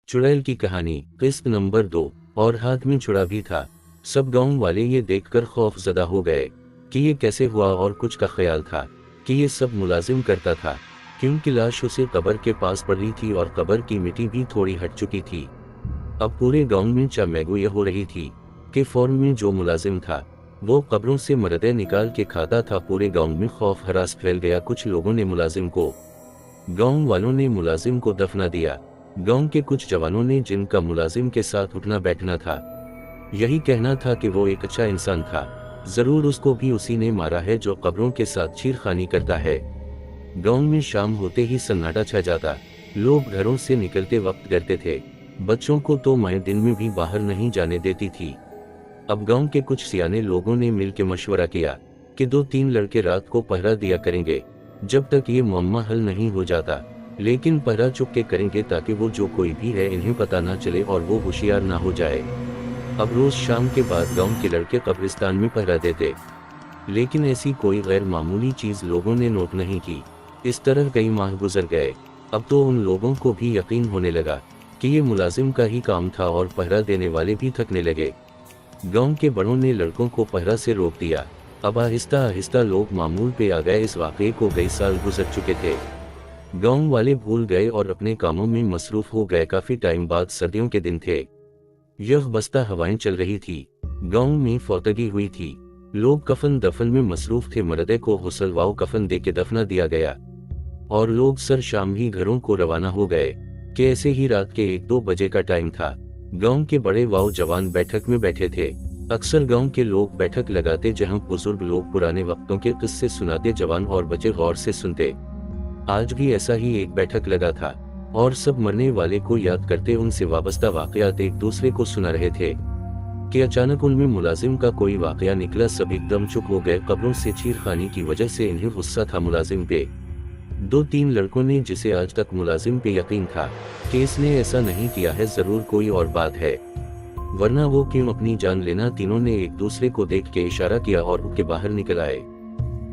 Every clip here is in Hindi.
चुड़ैल की कहानी किस्त नंबर 2। और हाथ में छुरा भी था। सब गांव वाले ये देखकर खौफजदा हो गए कि ये कैसे हुआ, और कुछ का ख्याल था कि ये सब मुलाजिम करता था, क्योंकि लाश उसे कब्र के पास पड़ी थी और कब्र की मिट्टी भी थोड़ी हट चुकी थी। अब पूरे गांव में चमैगु ये हो रही थी कि फौरन में जो मुलाजिम था वो कब्रों से मरदे निकाल के खाता था। पूरे गांव में खौफ हरास फैल गया। कुछ लोगों ने मुलाजिम को, गांव वालों ने मुलाजिम को दफना दिया। गांव के कुछ जवानों ने, जिनका मुलाजिम के साथ उठना बैठना था, यही कहना था कि वो एक अच्छा इंसान था, जरूर उसको भी उसी ने मारा है जो कब्रों के साथ छेड़खानी करता है। गांव में शाम होते ही सन्नाटा छा जाता। लोग घरों से निकलते वक्त डरते थे। बच्चों को तो माएं दिन में भी बाहर नहीं जाने देती थी। अब गांव के कुछ सियाने लोगों ने मिलकर मशवरा किया कि 2-3 लड़के रात को पहरा दिया करेंगे जब तक ये मुअम्मा हल नहीं हो जाता, लेकिन पहरा चुपके करेंगे ताकि वो जो कोई भी है इन्हें पता ना चले और वो होशियार ना हो जाए। अब रोज शाम के बाद गांव के लड़के कब्रिस्तान में पहरा देते, लेकिन ऐसी कोई गैर मामूली चीज लोगों ने नोट नहीं की। इस तरह कई माह गुजर गए। अब तो उन लोगों को भी यकीन होने लगा कि ये मुलाजिम का ही काम था और पहरा देने वाले भी थकने लगे। गांव के बड़ों ने लड़कों को पहरा से रोक दिया। अब आहिस्ता आहिस्ता लोग मामूल पे आ गए। इस वाक़े को कई साल गुजर चुके थे। गांव वाले भूल गए और अपने कामों में मसरूफ हो गए। काफी टाइम बाद सर्दियों के दिन थे। यह बस्ता हवाएं चल रही थी। गांव में फौतगी हुई थी। लोग कफन दफन में मसरूफ थे। मर्दे को हुसलवाओ कफन दे के दफना दिया गया और लोग सर शाम ही घरों को रवाना हो गए कि ऐसे ही रात के 1-2 बजे का टाइम था। गांव के बड़े वाव जवान बैठक में बैठे थे। अक्सर गांव के लोग बैठक लगाते जहां बुजुर्ग लोग पुराने वक्तों के किस्से सुनाते, जवान और बच्चे गौर से सुनते। आज भी ऐसा ही एक बैठक लगा था और सब मरने वाले को याद करते, उनसे वाबस्ता वाकयात एक दूसरे को सुना रहे थे कि अचानक उनमें मुलाजिम का कोई वाकया निकला। सब एकदम चुप हो गए। कब्रों से छेड़खानी की वजह से इन्हें गुस्सा था मुलाजिम पे। 2-3 लड़कों ने, जिसे आज तक मुलाजिम पे यकीन था कि इसने ऐसा नहीं किया है, जरूर कोई और बात है, वरना वो क्यों अपनी जान लेना। तीनों ने एक दूसरे को देख के इशारा किया और उठ के बाहर निकल आए।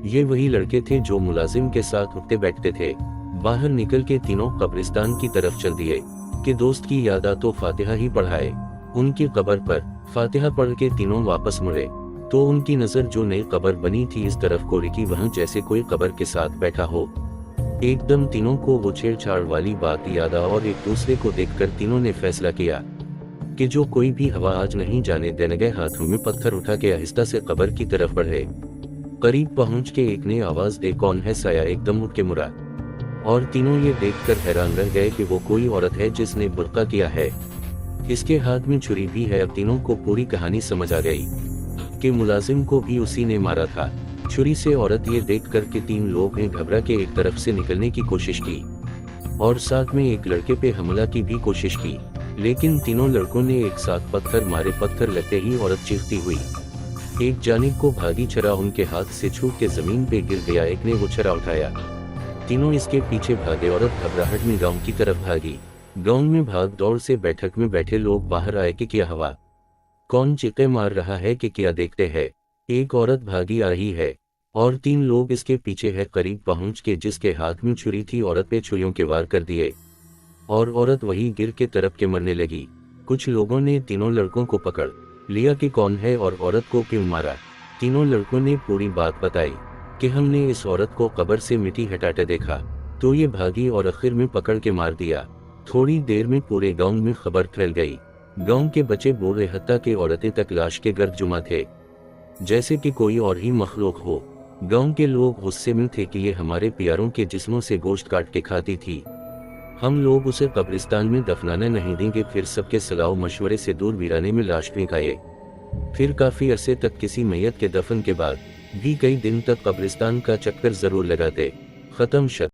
ये वही लड़के थे जो मुलाजिम के साथ उठते बैठते थे। बाहर निकल के तीनों कब्रिस्तान की तरफ चल दिए कि दोस्त की याद आ तो फातिहा ही पढ़ाए। उनकी कब्र पर फातिहा पढ़ के तीनों वापस मुड़े तो उनकी नजर जो नई कब्र बनी थी इस तरफ को रुकी, वहां जैसे कोई कब्र के साथ बैठा हो। एकदम तीनों को वो छेड़छाड़ वाली बात याद आ और एक दूसरे को देखकर तीनों ने फैसला किया कि जो कोई भी हवा आज नहीं जाने देंगे। हाथों में पत्थर उठा के आहिस्ता से कब्र की तरफ बढ़े। करीब पहुंच के एक ने आवाज दे, कौन है? साया एकदम उठ के मुड़ा और तीनों ये देखकर हैरान रह गए कि वो कोई औरत है जिसने बुर्का किया है। इसके हाथ में छुरी भी है। अब तीनों को पूरी कहानी समझ आ गई कि मुलाजिम को भी उसी ने मारा था, छुरी से। औरत ये देख कर के 3 लोग ने घबरा के एक तरफ से निकलने की कोशिश की और साथ में एक लड़के पे हमला की भी कोशिश की, लेकिन तीनों लड़कों ने एक साथ पत्थर मारे। पत्थर लगते ही औरत चीखती हुई एक जानिब को भागी। छरा उनके हाथ से छूट के जमीन पे गिर गया। एक ने वो छरा उठाया। तीनों इसके पीछे भागे। औरत घबराहट में गांव की तरफ भागी। गांव में भाग दौड़ से बैठक में बैठे लोग बाहर आए कि क्या हवा, कौन चीखे मार रहा है कि क्या देखते हैं। एक औरत भागी आ रही है और 3 लोग इसके पीछे है। करीब पहुंच के जिसके हाथ में छुरी थी औरत पे छुरियों के वार कर दिए और औरत वही गिर के तरफ के मरने लगी। कुछ लोगों ने तीनों लड़कों को पकड़ लिया कि कौन है और औरत को क्यों मारा। तीनों लड़कों ने पूरी बात बताई कि हमने इस औरत को कब्र से मिट्टी हटाते देखा तो ये भागी और आखिर में पकड़ के मार दिया। थोड़ी देर में पूरे गांव में खबर फैल गई। गांव के बच्चे बोल रहे, हत्ता के औरतें तक लाश के गर्द जुमा थे जैसे कि कोई और ही मखलूक हो। गांव के लोग गुस्से में थे कि ये हमारे प्यारों के जिस्मों से गोश्त काट के खाती थी, हम लोग उसे कब्रिस्तान में दफनाने नहीं देंगे। फिर सबके सलाह मशवरे से दूर वीराने में लाश फेंकाए। फिर काफी अरसे तक किसी मैयत के दफन के बाद भी कई दिन तक कब्रिस्तान का चक्कर जरूर लगाते। खत्म शत।